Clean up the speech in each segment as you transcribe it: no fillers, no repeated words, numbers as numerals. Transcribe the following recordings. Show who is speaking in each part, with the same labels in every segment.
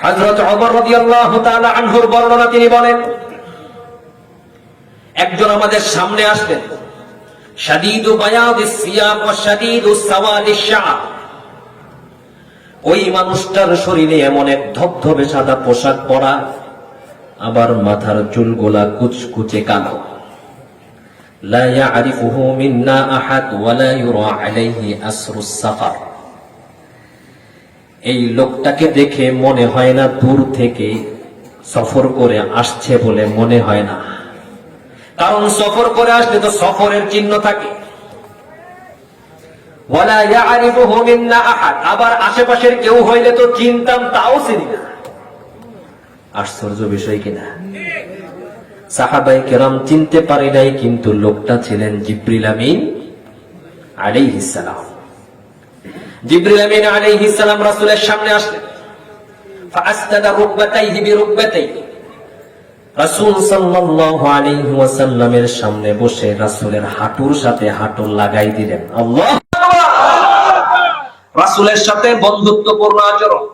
Speaker 1: হযরত ওমর রাদিয়াল্লাহু তাআলা আনহুর বর্ণনা, তিনি বলেন, একজন আমাদের সামনে আসলেন, শাদীদু বায়াদিস সিয়াব ওয়া শাদীদু সাওয়াদিশ শা'র। ওই মানুষটার শরীরে এমন এক ধবধবে সাদা পোশাক পরা, আবার মাথার চুলগুলা কুচকুচে কালো। লা ইয়ারিফুহু মিন্না আহাদ ওয়া লা ইউরা আলাইহি আসরুস সাফার। এই লোকটাকে দেখে মনে হয় না দূর থেকে সফর করে আসছে বলে মনে হয় না, কারণ সফর করে আসলে তো সফরের চিহ্ন থাকে। ওয়ালা ইয়ারিফুহু মিন্না আহাদ, আবার আশেপাশের কেউ হইলে তো চিনতাম, তাও চিনি না। আশ্চর্য বিষয় কিনা? সাহাবায়ে কেরাম চিনতে পারে নাই, কিন্তু লোকটা ছিলেন জিবরিল আমিন আলাইহিস সালাম। জিবরিল আমিন আলাইহিস সালাম রাসূলের সামনে আসলেন। ফাআসতাদা রুকবাতাইহি বিরুকবাতাইহি, রাসূল সাল্লাল্লাহু আলাইহি ওয়াসাল্লামের সামনে বসে রাসূলের হাঁটুর সাথে হাঁটু লাগাই দিলেন। আল্লাহু আকবার! রাসূলের সাথে বন্ধুত্বপূর্ণ আচরণ।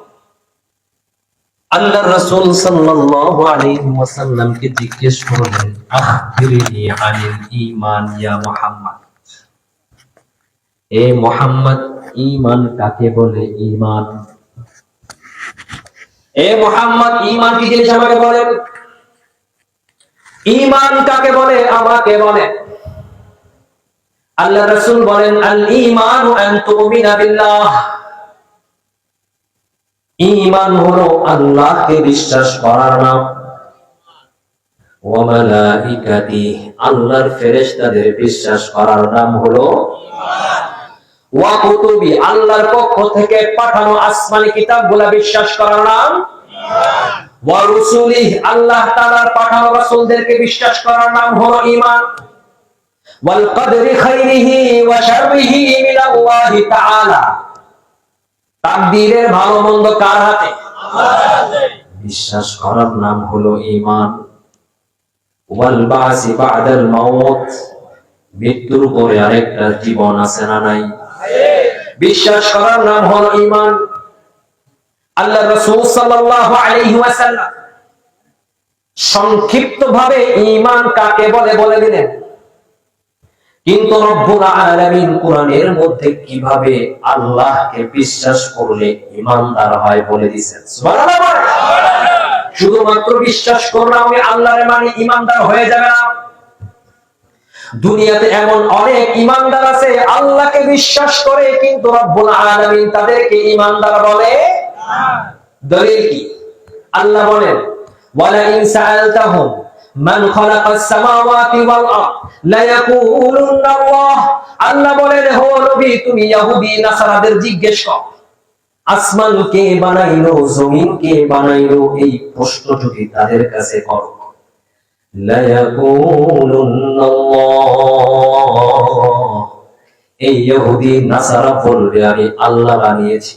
Speaker 1: আল্লাহর রাসূল সাল্লাল্লাহু আলাইহি ওয়াসাল্লামকে জিজ্ঞেস করলেন, আখবিরনি আনিল ঈমান ইয়া মুহাম্মদ। এ মুহাম্মদ, ঈমান কাকে বলে? ঈমান, এ মুহাম্মদ, ঈমান কি জিনিস আমাকে বলেন। ঈমান কাকে বলে আমাকে বলেন। আল্লাহর রাসূল বলেন, আল ঈমানু আন তুমিনা বিল্লাহ। ঈমান হলো আল্লাহকে বিশ্বাস করার নাম। ওয়া মালাইকাতিহি, আল্লাহর ফেরেশতাদের বিশ্বাস করার নাম হলো ঈমান। ওয়া কুতুবি, আল্লাহর পক্ষ থেকে পাঠানো আসমানি কিতাবগুলো বিশ্বাস করার নাম ঈমান। ওয়া রুসুলিহি, আল্লাহ তাআলার পাঠানো রাসূলদেরকে বিশ্বাস করার নাম হলো ঈমান। ওয়াল কদরি খাইরিহি ওয়া শাররিহি মিনাল্লাহি তাআলা, তাকদীরের ভালো মন্দ কার হাতে? আল্লাহর হাতে। বিশ্বাস করার নাম হলো ঈমান। ওয়াল বাসি বাদাল মাউত, মৃত্যুর পরে আরেকটা জীবন আছে না নাই? বিশ্বাস করার নাম হলো ঈমান। আল্লাহর রাসূল সাল্লাল্লাহু আলাইহি ওয়াসাল্লাম সংক্ষিপ্তভাবে ঈমান কাকে বলে বলে দিলেন, কিন্তু রব্বুল আলামিন কোরআনের মধ্যে কিভাবে আল্লাহকে বিশ্বাস করলে ঈমানদার হয় বলে দিয়েছেন। সুবহানাল্লাহ। শুধুমাত্র বিশ্বাস করলাম আমি আল্লাহর মানে ঈমানদার হয়ে যাবে না। দুনিয়াতে এমন অনেক ঈমানদার আছে, আল্লাহকে বিশ্বাস করে কিন্তু রব্বুল আলামিন তাদেরকে ঈমানদার বলে না। দলিল কি? আল্লাহ বলেন, ওয়ালা ইন সাআলতাহুম মান খালাকাস সামাওয়াতি ওয়াল আরদ লা ইয়াকুলুনা আল্লাহ। আল্লাহ বলেন, হে নবী, তুমি ইহুদি নাসারাদের জিজ্ঞেস করো, আসমান কে বানাইলো, জমিন কে বানাইলো, এই প্রশ্ন যদি তাদের কাছে করো, লা ইয়াকুলুনা আল্লাহ, এই ইহুদি নাসারা বলবে আমি আল্লাহ বানিয়েছি।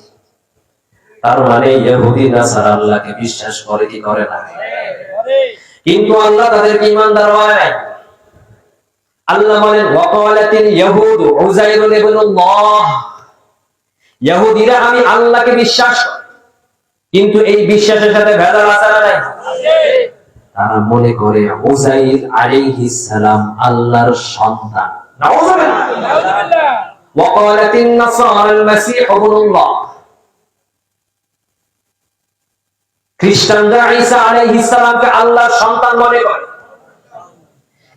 Speaker 1: তার মানে ইহুদি নাসারা আল্লাহকে বিশ্বাস করে কি করে না? কিন্তু আল্লাহ তাদেরকে ঈমানদার বানায়। আল্লাহ বলেন, ওয়াকালাতিল ইয়াহুদু উযাইরুন ইবনুল্লাহ, ইহুদিরা আমি আল্লাহকে বিশ্বাস করে, কিন্তু এই বিশ্বাসের সাথে ভেজাল আছে না নাই? তারা মনে করে উযাইর আলাইহিস সালাম আল্লাহর সন্তান। নাউযুবিল্লাহ। ওয়াকালাতিন নাসারা আল মাসীহ ইবনুল্লাহ, খ্রিস্টানরা ঈসা আলাইহিস সালামকে আল্লাহর সন্তান মনে করে।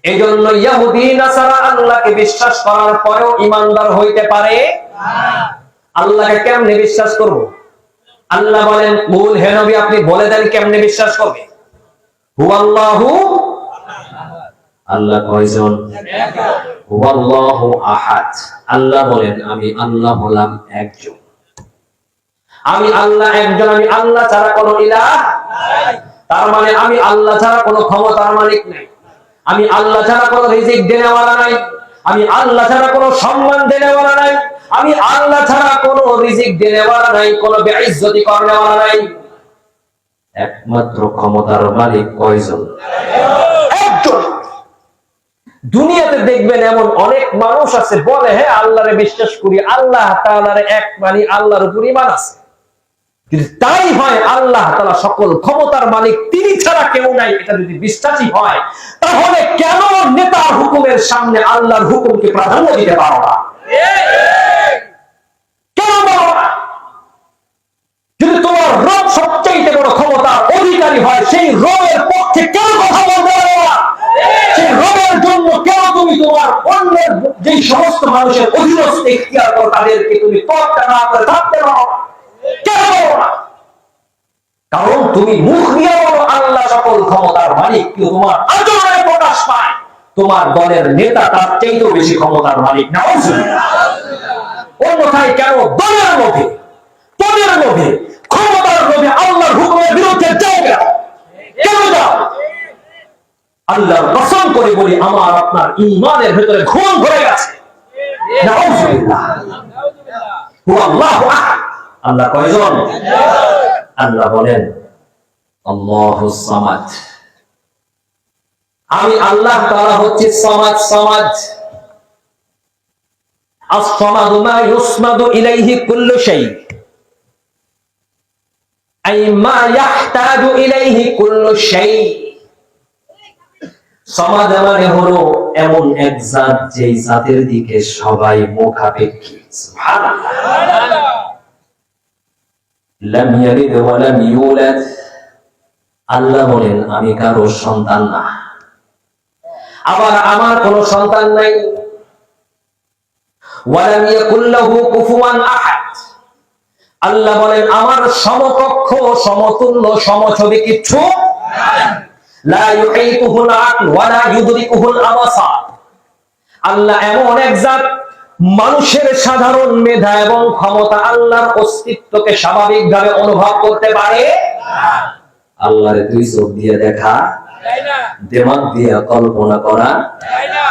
Speaker 1: এজন্য ইহুদি নাসারা আল্লাহকে বিশ্বাস করার পরেও ঈমানদার হইতে পারে না। আল্লাহকে কেমনে বিশ্বাস করব? আল্লাহ বলেন, কুল, হে নবী, আপনি বলে দেন কেমনে বিশ্বাস করবে। হুয়াল্লাহু আহাদ, আল্লাহ কয়জন? হুয়াল্লাহু আহাদ, আল্লাহ বলেন আমি আল্লাহ হলাম একজন। আমি আল্লাহ একজন, আমি আল্লাহ ছাড়া কোনো ইলাহ নাই। তার মানে আমি আল্লাহ ছাড়া কোনো ক্ষমতার মালিক নাই, আমি আল্লাহ ছাড়া কোনো রিজিক দেনেওয়ালা নাই, আমি আল্লাহ ছাড়া কোনো সম্মান দেনেওয়ালা নাই, আমি আল্লাহ ছাড়া কোনো রিজিক দেনেওয়ালা নাই, কোনো বেইজ্জতি করনেওয়ালা নাই। একমাত্র ক্ষমতার মালিক কয়জন? একজন। দুনিয়াতে দেখবেন এমন অনেক মানুষ আছে বলে, হ্যাঁ আল্লাহরে বিশ্বাস করি, আল্লাহ তাআলার এক মানি, আল্লাহর উপর ঈমান আছে, কিন্তু তাই হয় আল্লাহ তাআলা সকল ক্ষমতার মালিক, তিনি ছাড়া কেউ নাই, এটা যদি বিশ্বাসী হয়, তাহলে কেন নেতার হুকুমের সামনে আল্লাহর হুকুমকে প্রাধান্য দিতে পারো না? কেন পারো না? যদি তোমার রব সবচেয়ে বড় ক্ষমতার অধিকারী হয়, সেই রবের পক্ষে কেন কথা বলতে পারো না? সেই রবের জন্য কেন তুমি তোমার অন্যের যে সমস্ত মানুষের অধীনস্থ ইখতিয়ার করো, তাদেরকে তুমি তোয়াক্কা না করে থাকতে পারো না? কেন পারো না? কারণ তুমি মুখ দিয়ে বলো আল্লাহ সকল ক্ষমতার মালিক, কেউ তোমার আচরণে প্রকাশ পায় তোমার দলের নেতা তার চাইতেও বেশি ক্ষমতার মালিক। নাউজুবিল্লাহ। অন্যথায় কেন দলের লোভে, পদের লোভে, ক্ষমতার লোভে আল্লাহর হুকুমের বিরুদ্ধে যাও? কেন যাও? আল্লাহর কসম করে বলি, আমার আপনার ঈমানের ভিতরে ঘুম ধরে গেছে। নাউজুবিল্লাহ। হুয়াল্লাহু আহাদ। আল্লাহ কয়জন? আল্লাহ বলেন আল্লাহুস সামাদ। আমি আল্লাহ তাআলা হচ্ছি সামাদ। সামাদ আস-সামাদু মা ইউসমাদু ইলাইহি কুল্লু শাই, আই মা ইয়াহতাজু ইলাইহি কুল্লু শাই। সামাদ মানে হলো এমন এক জাত, যেই জাতের দিকে সবাই মুখাপেক্ষী। সুবহানাল্লাহ। লাম ইয়ালিদ ওয়া লাম ইউলাদ। আল্লাহ বলেন আমি কারো সন্তান না, আবার আমার কোনো সন্তান নাই। ওয়া লাম ইয়াকুল লাহু কুফুয়ান আহাদ। আল্লাহ বলেন আমার সমকক্ষ, সমতুল্য, সমছবি কিচ্ছু নাই। লা ইউহিতুহুল আকল ওয়া লা ইউদরিকুহুল আবসার। আল্লাহ এমন এক জাত, মানুষের সাধারণ মেধা এবং ক্ষমতা আল্লাহর অস্তিত্বকে স্বাভাবিকভাবে অনুভব করতে পারে না। আল্লাহর দুই চোখ দিয়ে দেখা যায় না, দিমাগ দিয়ে কল্পনা করা যায় না।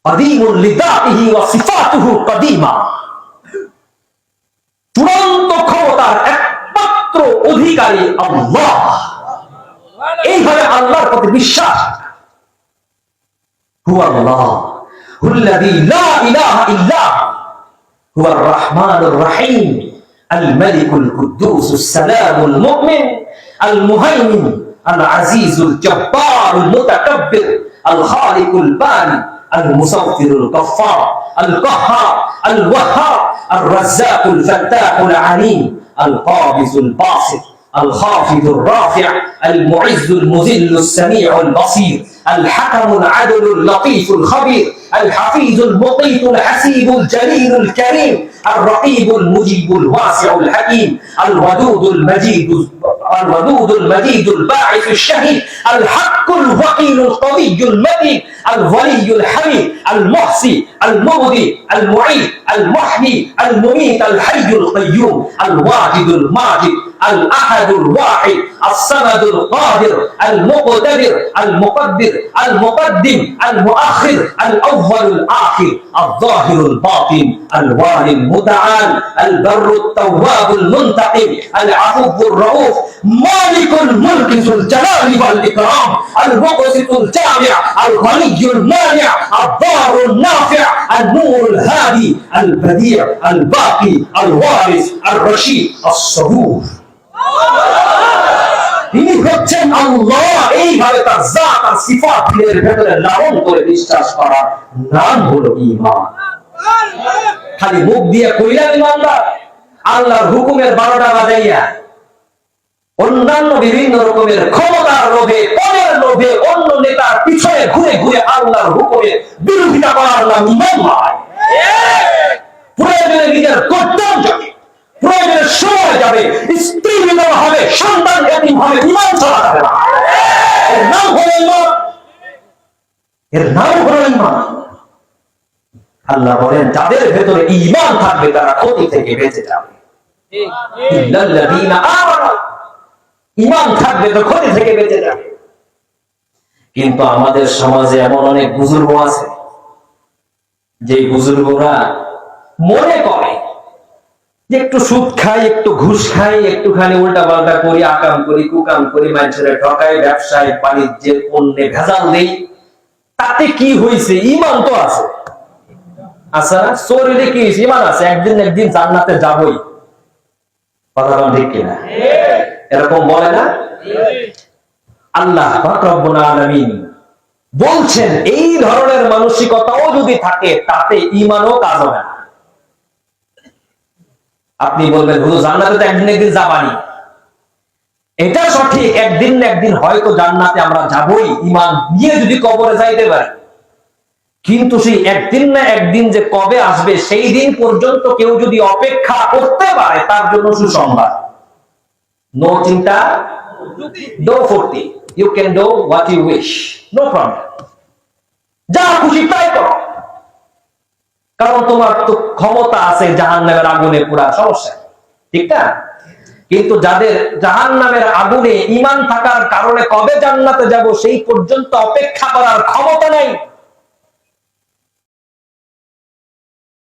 Speaker 1: কাদিমুল লিযাতিহি ওয়া সিফাতুহু কাদিমা। চূড়ান্ত ক্ষমতার একমাত্র অধিকারী আল্লাহ। এইভাবে আল্লাহর প্রতি বিশ্বাস। হুয়াল্লাহ হুল্লাযী লা ইলাহা ইল্লা হুয়ার রাহমানুর রহিম আল মালিকুল কুদ্দুসুস সালামুল মুমিন আল মুহাইমিন আল আজিজুল জব্বারুল মুতাকাব্বির আল খালিকুল বারি আল মুসাফফিরুল গফফার আল কাহ্হার আল ওয়াহ্হাব আর রাজ্জাকুল ফাত্তাহুল আলিম আল কাবিজুল বাসিত الخافض الرافع المعز المذل السميع البصير الحكم العدل اللطيف الخبير الحفيظ المقيت الحسيب الجليل الكريم الرقيب المجيب الواسع الحكيم الودود المجيد الباعث الشهيد الحق الوكيل القوي المتين الولي الحميد المحصي المبدي المعيد المحيي المميت الحي القيوم الواجد الماجد الأحد الواحد الصمد القادر المقتدر المقدر المقدم المؤخر الأول الآخر الظاهر الباطن الوالي المتعال البر التواب المنتقم العفو الرؤوف مالك الملك ذو الجلال والإكرام المقسط الجامع الغني المانع الضار النافع النور الهادي البديع الباقي الوارث الرشيد الصبور। তিনি হচ্ছেন আল্লাহ। এইভাবে তার জাত আর সিফাতের ভেতরে লালন করে বিশ্বাস করার নাম হলো ঈমান। খালি মুখ দিয়ে কইলা ইমানদার, আল্লাহর হুকুমের 12টা বাজাইয়া অন্যান্য বিভিন্ন রকমের ক্ষমতার লোভে, পদের লোভে অন্য নেতার পিছনে ঘুরে ঘুরে আল্লাহর হুকুমের বিরোধিতা করার নাম ঈমান নয়। প্রয়োজনে নিজের কর্তব্য যাবে, প্রয়োজনের সময় যাবে, স্ত্রী বিধবা হবে, সন্তান এতিম হবে, ঈমান ছাড়া যাবে না। এর নাম হলো ঈমান। এর নাম হলো ঈমান। আল্লাহ বলেন যাদের ভেতরে ঈমান থাকবে তারা ক্ষতি থেকে বেঁচে যাবে। ইল্লাল্লাযীনা আমানু। ঈমান থাকবে তো ক্ষতি থেকে বেঁচে যাবে। কিন্তু আমাদের সমাজে এমন অনেক বুজুর্গ আছে, যে বুজুর্গরা মনে করে যে একটু সুদ খাই, একটু ঘুষ খাই, একটুখানি উল্টা পাল্টা করি, আকাম করি, কুকাম করি, মানুষের ঠকাই, ব্যবসায় বাণিজ্যের পণ্যে ভেজাল দেই, তাতে কি হয়েছে? ঈমান তো আছে। আচ্ছা, শরীরে কি ঈমান আছে? একদিন একদিন জান্নাতে যাবই। কথা বলেন ঠিক কিনা? এরকম বলে না? আল্লাহ পাক রব্বুল আলামিন বলছেন এই ধরনের মানসিকতাও যদি থাকে তাতে ঈমানও কাজ হবে না। আপনি বলবেন হুজুর জান্নাতে তো একদিন একদিন যাবানি, এটা সঠিক, একদিন না একদিন হয়তো জান্নাতে আমরা যাবই ঈমান নিয়ে যদি কবরে যাইতে পারি, কিন্তু সেই একদিন না একদিন যে কবে আসবে সেই দিন পর্যন্ত কেউ যদি অপেক্ষা করতে পারে তার জন্য সুসংবাদ। নো চিন্তা, নো ফুর্তি, you can do what you wish, no problem, যা খুশি তাই করো, কারণ তোমার তো ক্ষমতা আছে জাহান্নামের আগুনে পোড়ার, সমস্যা ঠিক না? কিন্তু যাদের জাহান্নামের আগুনে ঈমান থাকার কারণে কবে জান্নাতে যাব সেই পর্যন্ত অপেক্ষা করার ক্ষমতা নেই,